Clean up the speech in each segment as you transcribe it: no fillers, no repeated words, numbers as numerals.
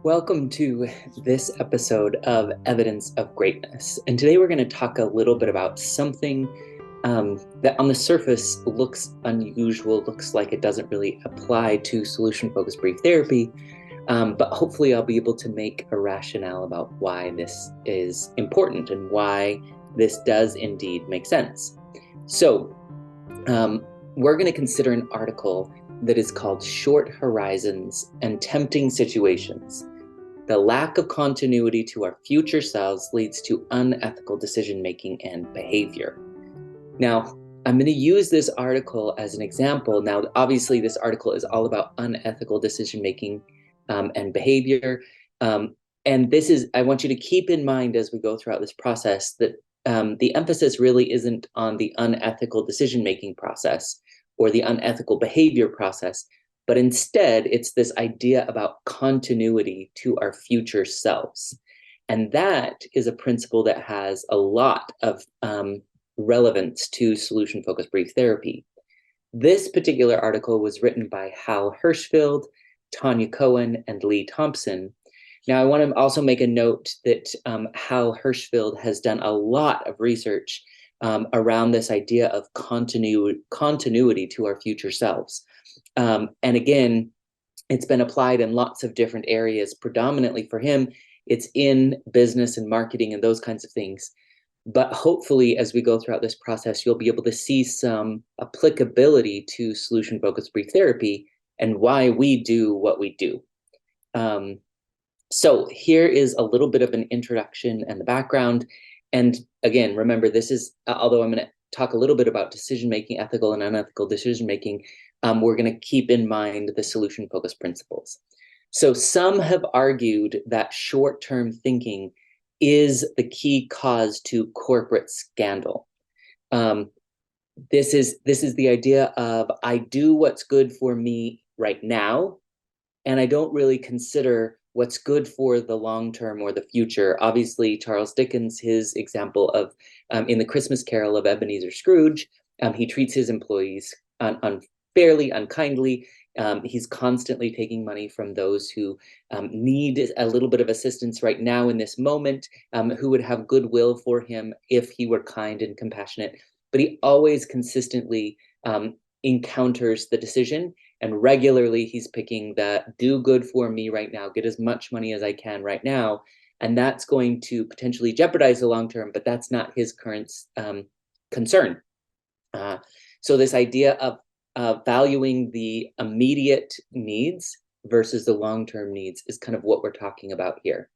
Welcome to this episode of Evidence of Greatness. And today we're going to talk a little bit about something that on the surface looks unusual, looks like it doesn't really apply to solution-focused brief therapy, but hopefully I'll be able to make a rationale about why this is important and why this does indeed make sense. So we're going to consider an article that is called Short Horizons and Tempting Situations. The lack of continuity to our future selves leads to unethical decision-making and behavior. Now, I'm going to use this article as an example. Now, obviously, this article is all about unethical decision-making and behavior. And this is, I want you to keep in mind as we go throughout this process that the emphasis really isn't on the unethical decision-making process or the unethical behavior process, but instead it's this idea about continuity to our future selves. And that is a principle that has a lot of relevance to solution-focused brief therapy. This particular article was written by Hershfield, Taya Cohen, and Leigh Thompson. Now, I want to also make a note that Hershfield has done a lot of research around this idea of continuity to our future selves. And again, it's been applied in lots of different areas. Predominantly for him, it's in business and marketing and those kinds of things. But hopefully, as we go throughout this process, you'll be able to see some applicability to solution-focused brief therapy and why we do what we do. So here is a little bit of an introduction and the background. And again, remember, this is, although I'm going to talk a little bit about decision-making, ethical and unethical decision-making, we're going to keep in mind the solution-focused principles. So some have argued that short-term thinking is the key cause to corporate scandal. This is the idea of I do what's good for me right now, and I don't really consider what's good for the long term or the future. Obviously, Charles Dickens, his example of in the Christmas Carol of Ebenezer Scrooge, he treats his employees unfairly, unkindly. He's constantly taking money from those who need a little bit of assistance right now in this moment, who would have goodwill for him if he were kind and compassionate. But he always consistently encounters the decision, and regularly he's picking the do good for me right now, get as much money as I can right now. And that's going to potentially jeopardize the long term, but that's not his current concern. So this idea of valuing the immediate needs versus the long-term needs is kind of what we're talking about here.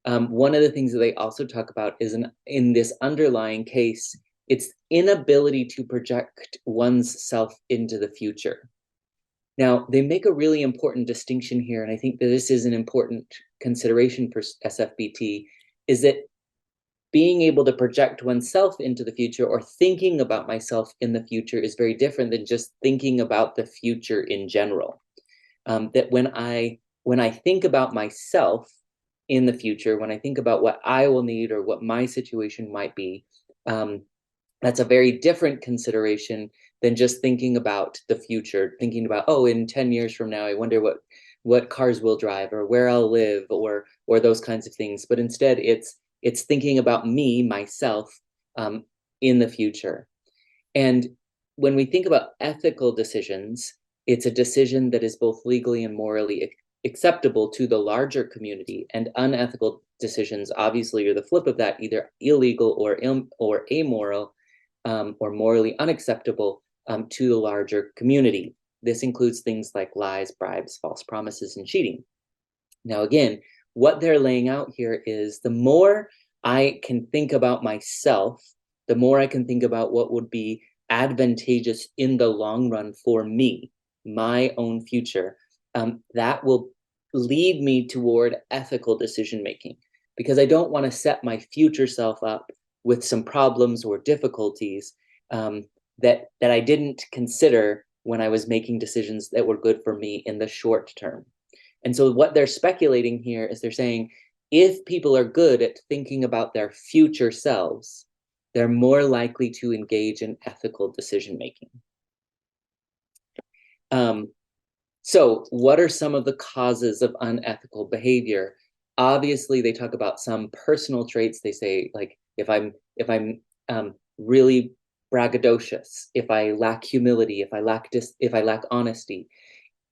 One of the things that they also talk about is in this underlying case, it's inability to project one's self into the future. Now, they make a really important distinction here, and I think that this is an important consideration for SFBT, is that being able to project oneself into the future or thinking about myself in the future is very different than just thinking about the future in general. That when I think about myself in the future, when I think about what I will need or what my situation might be, that's a very different consideration than just thinking about the future, thinking about, oh, in 10 years from now, I wonder what cars we'll drive or where I'll live or those kinds of things. But instead, it's thinking about me, myself, in the future. And when we think about ethical decisions, it's a decision that is both legally and morally acceptable to the larger community, and unethical decisions obviously are the flip of that, either illegal or amoral or morally unacceptable to the larger community. This includes things like lies, bribes, false promises, and cheating. Now, again, what they're laying out here is the more I can think about myself, the more I can think about what would be advantageous in the long run for me, my own future, that will lead me toward ethical decision making, because I don't want to set my future self up with some problems or difficulties that I didn't consider when I was making decisions that were good for me in the short term. And so what they're speculating here is they're saying, if people are good at thinking about their future selves, they're more likely to engage in ethical decision making. So what are some of the causes of unethical behavior? Obviously, they talk about some personal traits. They say, like, if I'm really braggadocious, if I lack humility, if I lack honesty,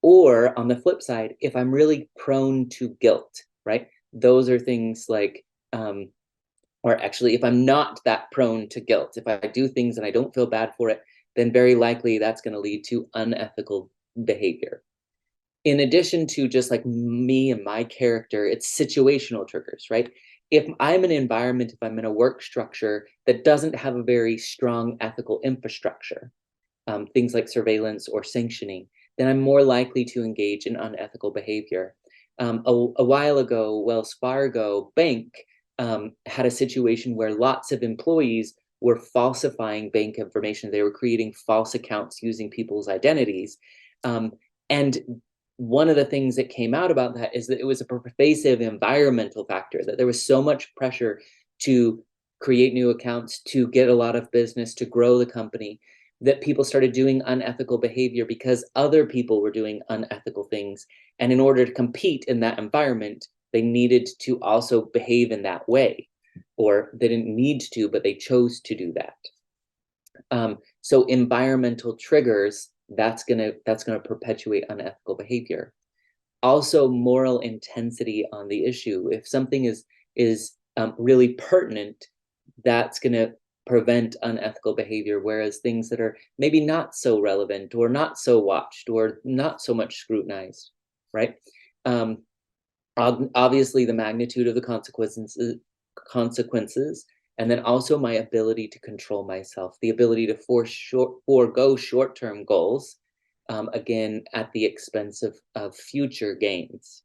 or on the flip side, if I'm really prone to guilt, right? Those are things like, or actually, if I'm not that prone to guilt, if I do things and I don't feel bad for it, then very likely that's going to lead to unethical behavior. In addition to just like me and my character, it's situational triggers, right? If I'm in an environment, if I'm in a work structure that doesn't have a very strong ethical infrastructure, things like surveillance or sanctioning, then I'm more likely to engage in unethical behavior. A while ago, Wells Fargo Bank had a situation where lots of employees were falsifying bank information. They were creating false accounts using people's identities. And one of the things that came out about that is that it was a pervasive environmental factor, that there was so much pressure to create new accounts, to get a lot of business, to grow the company, that people started doing unethical behavior because other people were doing unethical things. And in order to compete in that environment, they needed to also behave in that way. Or they didn't need to, but they chose to do that. So environmental triggers, that's gonna perpetuate unethical behavior. Also, moral intensity on the issue. If something is really pertinent, that's gonna prevent unethical behavior, whereas things that are maybe not so relevant or not so watched or not so much scrutinized, right? Obviously, the magnitude of the consequences, and then also my ability to control myself, the ability to forego short-term goals, again, at the expense of future gains.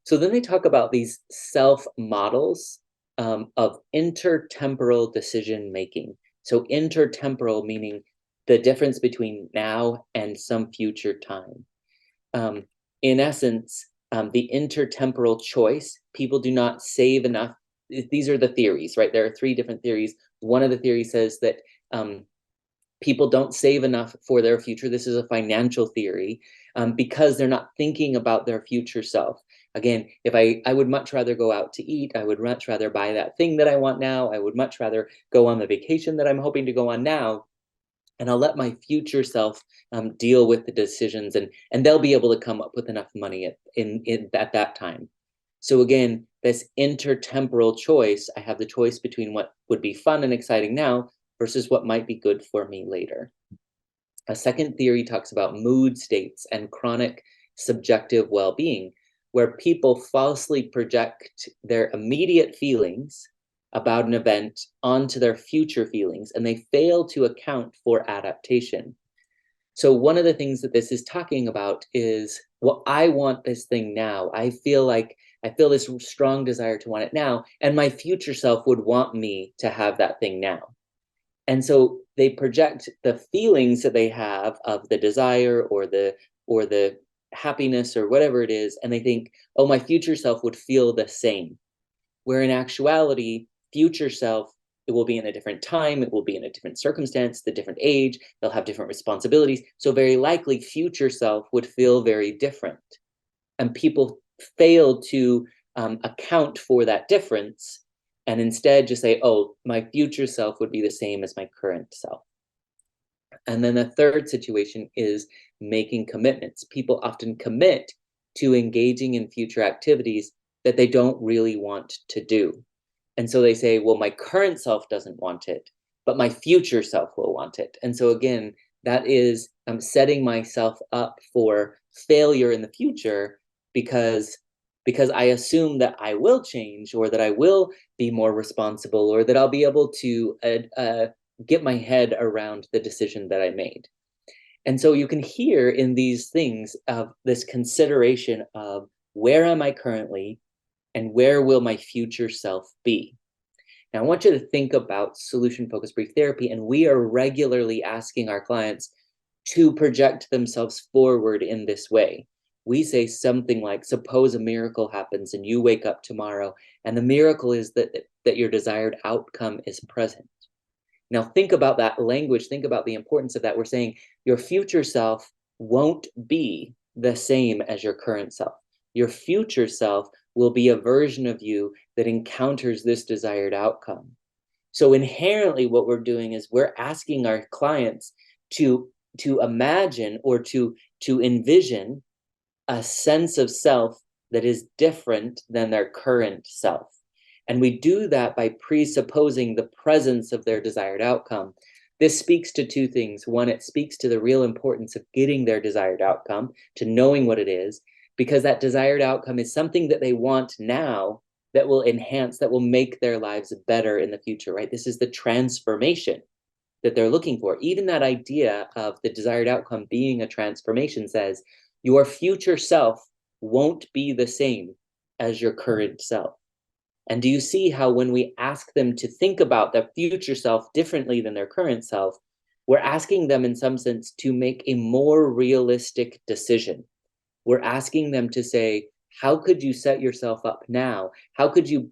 So then they talk about these self models of intertemporal decision making. So intertemporal meaning the difference between now and some future time. In essence, the intertemporal choice, people do not save enough. These are the theories, right? There are three different theories. One of the theories says that people don't save enough for their future. This is a financial theory, because they're not thinking about their future self. Again, if I would much rather go out to eat, I would much rather buy that thing that I want now, I would much rather go on the vacation that I'm hoping to go on now, and I'll let my future self deal with the decisions, and they'll be able to come up with enough money at that time. So again, this intertemporal choice, I have the choice between what would be fun and exciting now versus what might be good for me later. A second theory talks about mood states and chronic subjective well-being, where people falsely project their immediate feelings about an event onto their future feelings, and they fail to account for adaptation. So one of the things that this is talking about is, well, I want this thing now. I feel this strong desire to want it now, and my future self would want me to have that thing now. And so they project the feelings that they have of the desire or the happiness or whatever it is, and they think, oh, my future self would feel the same. Where in actuality, future self, it will be in a different time, it will be in a different circumstance, the different age, they'll have different responsibilities. So very likely future self would feel very different. And people fail to account for that difference, and instead just say, oh, my future self would be the same as my current self. And then the third situation is making commitments. People often commit to engaging in future activities that they don't really want to do. And so they say, well, my current self doesn't want it, but my future self will want it. And so again, that is setting myself up for failure in the future because I assume that I will change, or that I will be more responsible, or that I'll be able to get my head around the decision that I made. And so you can hear in these things of this consideration of, where am I currently and where will my future self be? Now, I want you to think about solution-focused brief therapy, and we are regularly asking our clients to project themselves forward in this way. We say something like, suppose a miracle happens and you wake up tomorrow, and the miracle is that your desired outcome is present. Now, think about that language. Think about the importance of that. We're saying your future self won't be the same as your current self. Your future self will be a version of you that encounters this desired outcome. So inherently what we're doing is we're asking our clients to imagine or to envision a sense of self that is different than their current self. And we do that by presupposing the presence of their desired outcome. This speaks to two things. One, it speaks to the real importance of getting their desired outcome, to knowing what it is, because that desired outcome is something that they want now that will enhance, that will make their lives better in the future, right? This is the transformation that they're looking for. Even that idea of the desired outcome being a transformation says your future self won't be the same as your current self. And do you see how when we ask them to think about the future self differently than their current self, we're asking them in some sense to make a more realistic decision. We're asking them to say, how could you set yourself up now? How could you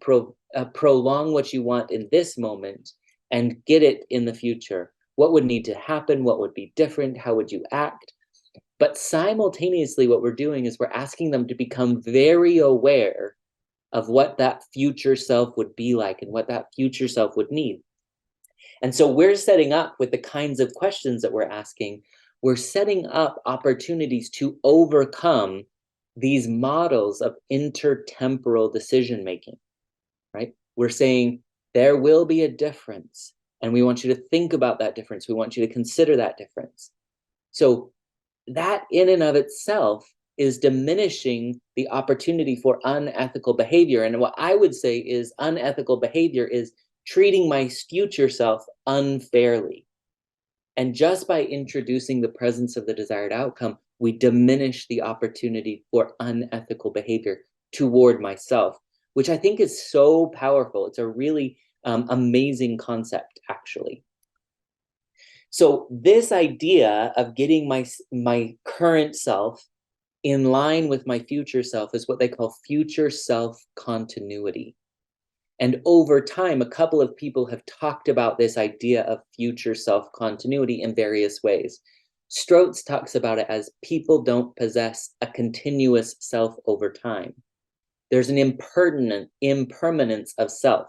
prolong what you want in this moment and get it in the future? What would need to happen? What would be different? How would you act? But simultaneously, what we're doing is we're asking them to become very aware of what that future self would be like and what that future self would need. And so we're setting up with the kinds of questions that we're asking, we're setting up opportunities to overcome these models of intertemporal decision making, right? We're saying there will be a difference, and we want you to think about that difference. We want you to consider that difference. So that in and of itself is diminishing the opportunity for unethical behavior. And what I would say is unethical behavior is treating my future self unfairly. And just by introducing the presence of the desired outcome, we diminish the opportunity for unethical behavior toward myself, which I think is so powerful. It's a really amazing concept, actually. So this idea of getting my current self in line with my future self is what they call future self continuity. And over time, a couple of people have talked about this idea of future self continuity in various ways. Strauss talks about it as people don't possess a continuous self over time. There's an impermanence of self,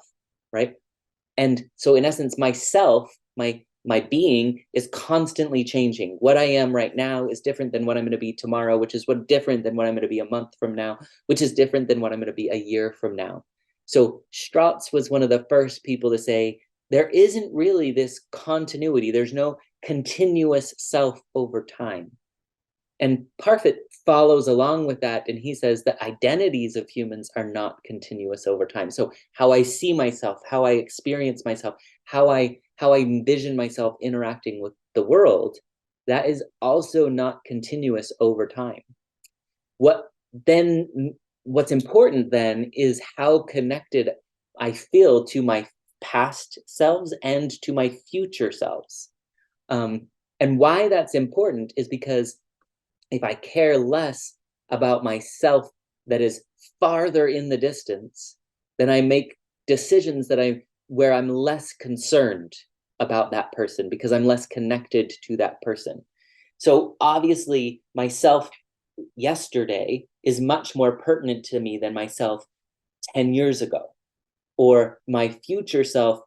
right? And so in essence, myself, my being is constantly changing. What I am right now is different than what I'm going to be tomorrow, which is different than what I'm going to be a month from now, which is different than what I'm going to be a year from now. So Strauss was one of the first people to say, there isn't really this continuity. There's no continuous self over time. And Parfit follows along with that, and he says that identities of humans are not continuous over time. So how I see myself, how I experience myself, how I envision myself interacting with the world, that is also not continuous over time. What's important then is how connected I feel to my past selves and to my future selves. And why that's important is because if I care less about myself that is farther in the distance, then I make decisions where I'm less concerned about that person because I'm less connected to that person. So obviously myself yesterday is much more pertinent to me than myself 10 years ago. Or my future self,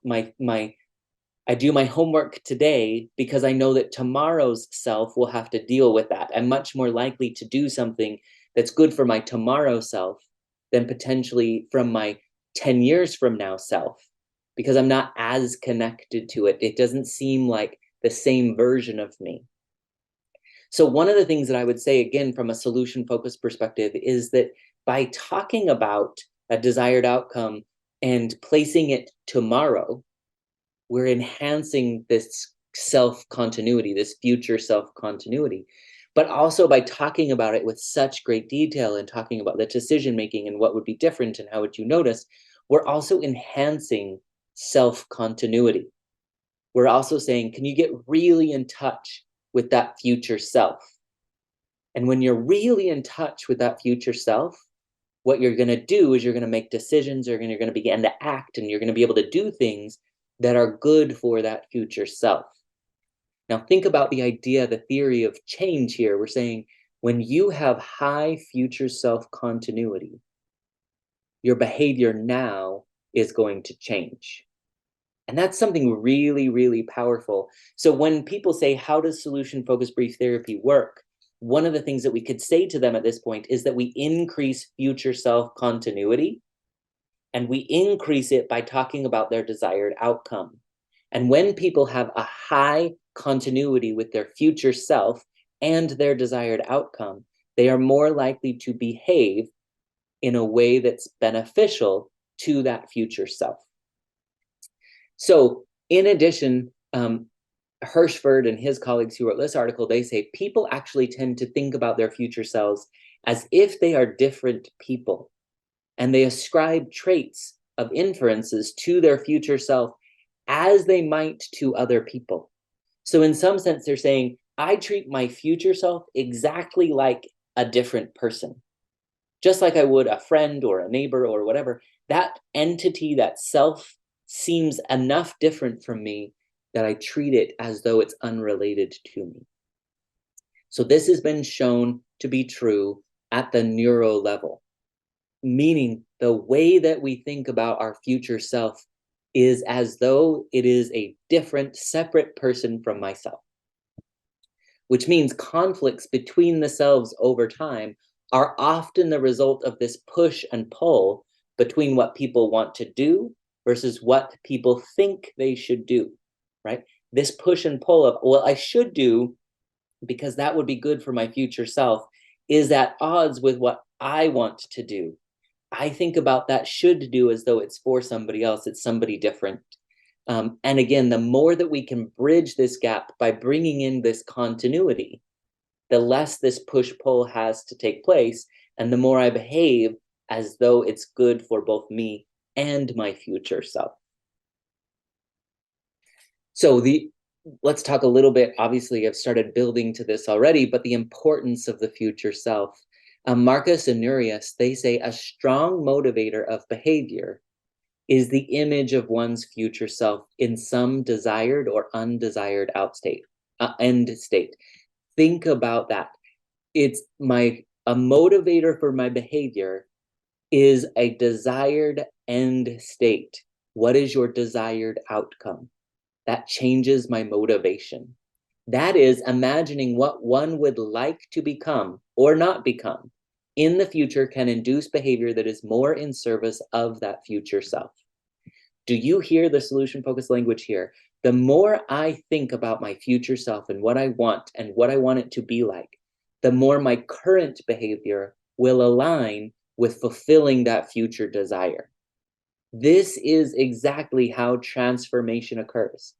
I do my homework today because I know that tomorrow's self will have to deal with that. I'm much more likely to do something that's good for my tomorrow self than potentially from my 10 years from now self, because I'm not as connected to it. It doesn't seem like the same version of me. So one of the things that I would say, again, from a solution-focused perspective, is that by talking about a desired outcome and placing it tomorrow, we're enhancing this self-continuity, this future self-continuity. But also by talking about it with such great detail and talking about the decision-making and what would be different and how would you notice, we're also enhancing self-continuity. We're also saying, can you get really in touch with that future self? And when you're really in touch with that future self, what you're going to do is you're going to make decisions, you're going to begin to act, and you're going to be able to do things that are good for that future self. Now think about the idea, the theory of change here. We're saying When you have high future self continuity, your behavior now is going to change. And that's something really, really powerful. So when people say, how does solution-focused brief therapy work? One of the things that we could say to them at this point is that we increase future self continuity, and we increase it by talking about their desired outcome. And when people have a high continuity with their future self and their desired outcome, they are more likely to behave in a way that's beneficial to that future self. So in addition, Hershfield and his colleagues who wrote this article, they say people actually tend to think about their future selves as if they are different people, and they ascribe traits of inferences to their future self as they might to other people. So in some sense, they're saying, I treat my future self exactly like a different person, just like I would a friend or a neighbor or whatever. That entity, that self, seems enough different from me that I treat it as though it's unrelated to me. So this has been shown to be true at the neuro level, meaning the way that we think about our future self is as though it is a different, separate person from myself, which means conflicts between the selves over time are often the result of this push and pull between what people want to do versus what people think they should do, right? This push and pull of, well, I should do because that would be good for my future self, is at odds with what I want to do. I think about that should do as though it's for somebody else, it's somebody different. And again, the more that we can bridge this gap by bringing in this continuity, the less this push-pull has to take place, and the more I behave as though it's good for both me and my future self. So let's talk a little bit, obviously I've started building to this already, but the importance of the future self. Marcus and Nurius, they say a strong motivator of behavior is the image of one's future self in some desired or undesired end state. Think about that. It's a motivator for my behavior is a desired end state. What is your desired outcome? That changes my motivation. That is imagining what one would like to become or not become in the future can induce behavior that is more in service of that future self. Do you hear the solution-focused language here? The more I think about my future self and what I want it to be like, the more my current behavior will align with fulfilling that future desire. This is exactly how transformation occurs.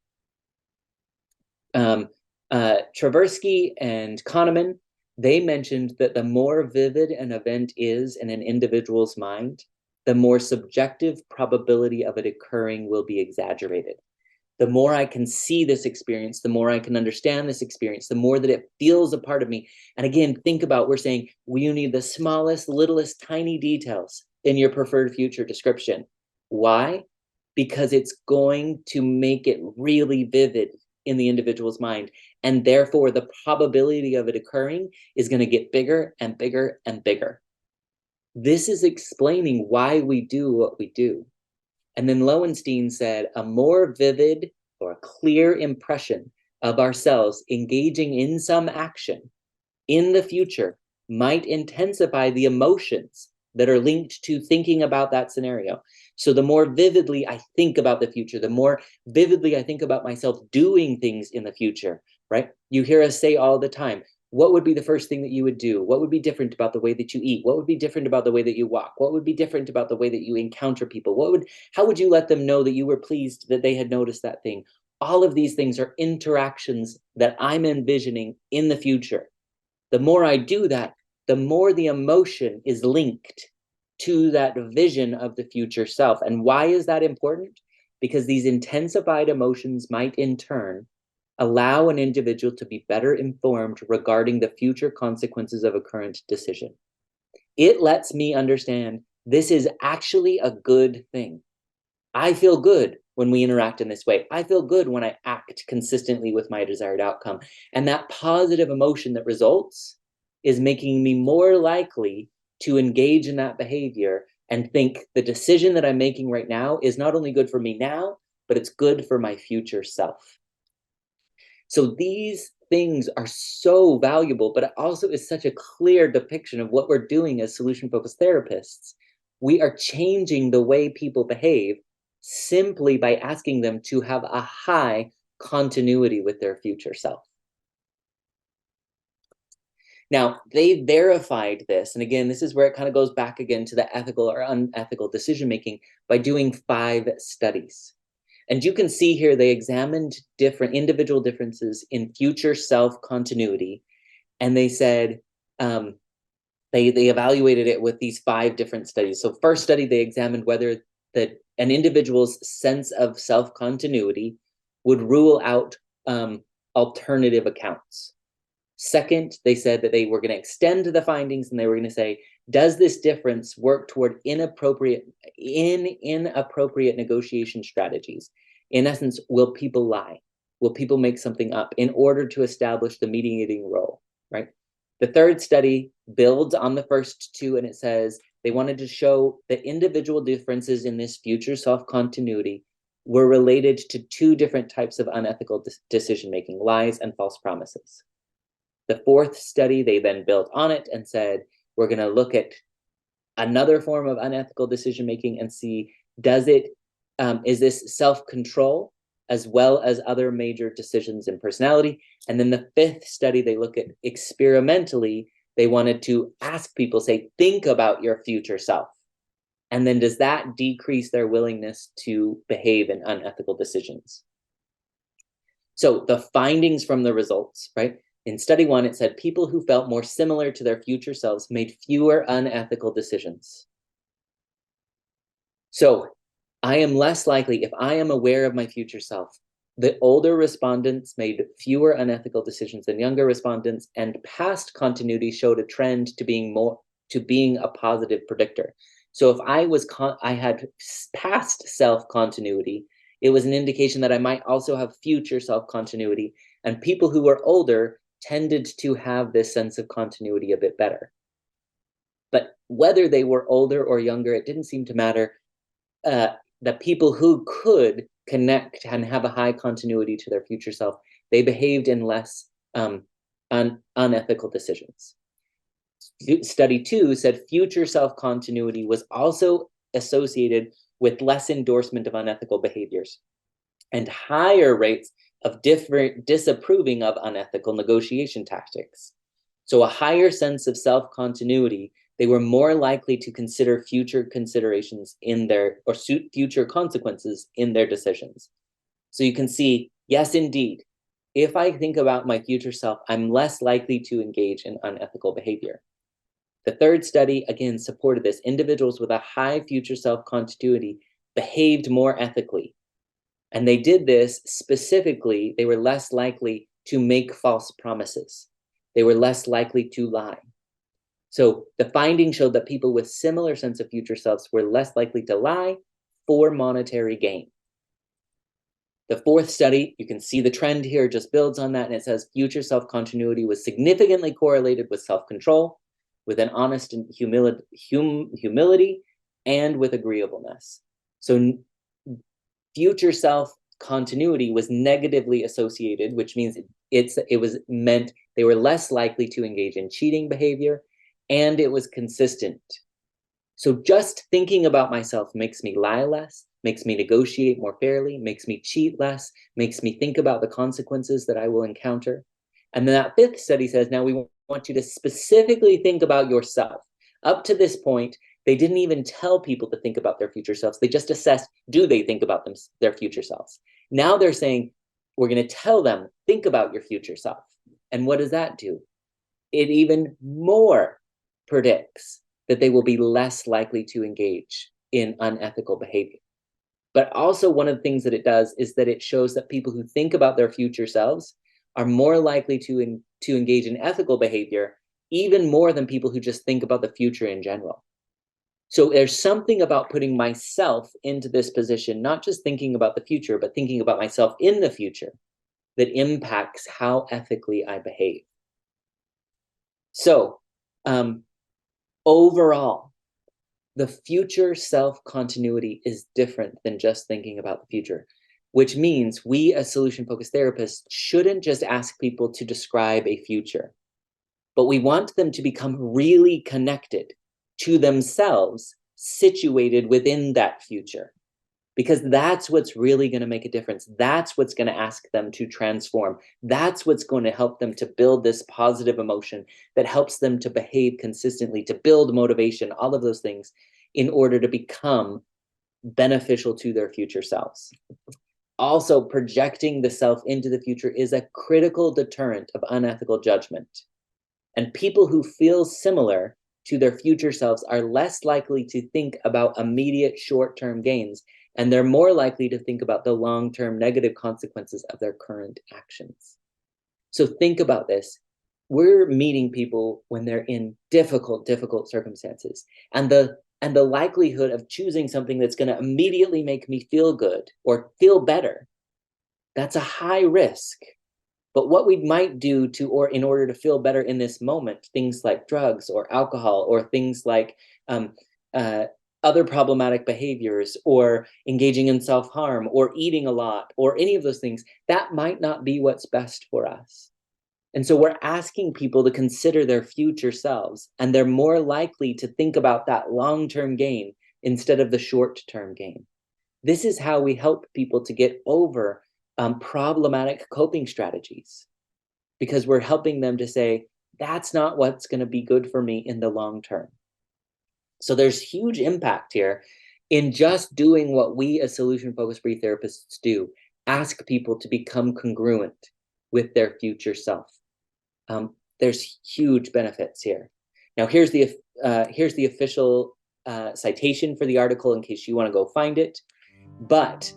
Tversky and Kahneman, they mentioned that the more vivid an event is in an individual's mind, the more subjective probability of it occurring will be exaggerated. The more I can see this experience, the more I can understand this experience, the more that it feels a part of me. And again, think about, we're saying you need the smallest, littlest, tiny details in your preferred future description. Why? Because it's going to make it really vivid in the individual's mind. And therefore, the probability of it occurring is going to get bigger and bigger and bigger. This is explaining why we do what we do. And then Lowenstein said, a more vivid or clear impression of ourselves engaging in some action in the future might intensify the emotions that are linked to thinking about that scenario. So the more vividly I think about the future, the more vividly I think about myself doing things in the future, right? You hear us say all the time, what would be the first thing that you would do? What would be different about the way that you eat? What would be different about the way that you walk? What would be different about the way that you encounter people? How would you let them know that you were pleased that they had noticed that thing? All of these things are interactions that I'm envisioning in the future. The more I do that, the more the emotion is linked to that vision of the future self. And why is that important? Because these intensified emotions might in turn allow an individual to be better informed regarding the future consequences of a current decision. It lets me understand this is actually a good thing. I feel good when we interact in this way. I feel good when I act consistently with my desired outcome. And that positive emotion that results is making me more likely to engage in that behavior and think the decision that I'm making right now is not only good for me now, but it's good for my future self. So these things are so valuable, but it also is such a clear depiction of what we're doing as solution-focused therapists. We are changing the way people behave simply by asking them to have a high continuity with their future self. Now, they verified this, and again, this is where it kind of goes back again to the ethical or unethical decision-making by doing 5 studies. And you can see here they examined different individual differences in future self continuity, and they said they evaluated it with these 5 different studies. So first study, they examined whether an individual's sense of self continuity would rule out alternative accounts. Second, they said that they were going to extend the findings, and they were going to say, does this difference work toward inappropriate negotiation strategies? In essence, will people lie? Will people make something up in order to establish the mediating role, right? The third study builds on the first 2, and it says they wanted to show that individual differences in this future self-continuity were related to 2 different types of unethical decision-making, lies and false promises. The fourth study, they then built on it and said, we're going to look at another form of unethical decision-making and see, is this self-control as well as other major decisions in personality? And then the 5th study, they look at experimentally, they wanted to ask people, say, think about your future self. And then does that decrease their willingness to behave in unethical decisions? So the findings from the results, right? In study 1, it said people who felt more similar to their future selves made fewer unethical decisions. So I am less likely, if I am aware of my future self, the older respondents made fewer unethical decisions than younger respondents, and past continuity showed a trend to being a positive predictor. So if I had past self-continuity, it was an indication that I might also have future self-continuity, and people who were older tended to have this sense of continuity a bit better. But whether they were older or younger, it didn't seem to matter. The people who could connect and have a high continuity to their future self, they behaved in less unethical decisions. Study 2 said future self-continuity was also associated with less endorsement of unethical behaviors and higher rates of disapproving of unethical negotiation tactics. So a higher sense of self-continuity, they were more likely to consider future considerations future consequences in their decisions. So you can see, yes, indeed, if I think about my future self, I'm less likely to engage in unethical behavior. The third study, again, supported this. Individuals with a high future self-continuity behaved more ethically. And they did this specifically, they were less likely to make false promises. They were less likely to lie. So the findings showed that people with similar sense of future selves were less likely to lie for monetary gain. The fourth study, you can see the trend here, just builds on that, and it says future self-continuity was significantly correlated with self-control, with an honest and humility, and with agreeableness. So future self-continuity was negatively associated, which means it was meant they were less likely to engage in cheating behavior, and it was consistent. So just thinking about myself makes me lie less, makes me negotiate more fairly, makes me cheat less, makes me think about the consequences that I will encounter. And then that 5th study says, now we want you to specifically think about yourself. Up to this point, they didn't even tell people to think about their future selves. They just assessed, do they think about their future selves? Now they're saying, we're going to tell them, think about your future self. And what does that do? It even more predicts that they will be less likely to engage in unethical behavior. But also one of the things that it does is that it shows that people who think about their future selves are more likely to engage in ethical behavior, even more than people who just think about the future in general. So there's something about putting myself into this position, not just thinking about the future, but thinking about myself in the future, that impacts how ethically I behave. So overall, the future self continuity is different than just thinking about the future, which means we as solution-focused therapists shouldn't just ask people to describe a future, but we want them to become really connected to themselves situated within that future, because that's what's really going to make a difference. That's what's going to ask them to transform. That's what's going to help them to build this positive emotion that helps them to behave consistently, to build motivation, all of those things in order to become beneficial to their future selves. Also, projecting the self into the future is a critical deterrent of unethical judgment. And people who feel similar to their future selves are less likely to think about immediate short-term gains, and they're more likely to think about the long-term negative consequences of their current actions. So think about this. We're meeting people when they're in difficult circumstances, and the likelihood of choosing something that's going to immediately make me feel good or feel better, that's a high risk. But what we might do or in order to feel better in this moment, things like drugs or alcohol, or things like other problematic behaviors, or engaging in self-harm, or eating a lot, or any of those things, that might not be what's best for us. And so we're asking people to consider their future selves, and they're more likely to think about that long-term gain instead of the short-term gain. This is how we help people to get over problematic coping strategies, because we're helping them to say, that's not what's going to be good for me in the long term. So there's huge impact here in just doing what we as solution-focused brief therapists do: ask people to become congruent with their future self. There's huge benefits here. Now, here's the official citation for the article in case you want to go find it. But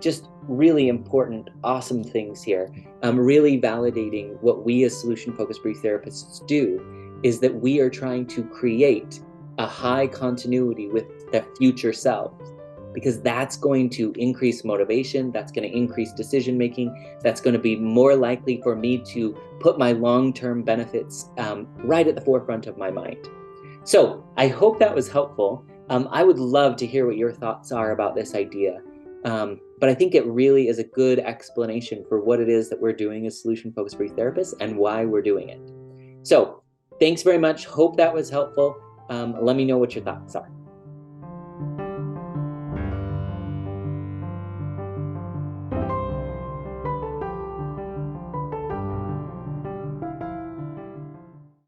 just really important, awesome things here. Really validating what we as solution-focused brief therapists do is that we are trying to create a high continuity with the future self, because that's going to increase motivation, that's going to increase decision-making, that's going to be more likely for me to put my long-term benefits right at the forefront of my mind. So I hope that was helpful. I would love to hear what your thoughts are about this idea. But I think it really is a good explanation for what it is that we're doing as solution-focused brief therapists and why we're doing it. So thanks very much. Hope that was helpful. Let me know what your thoughts are.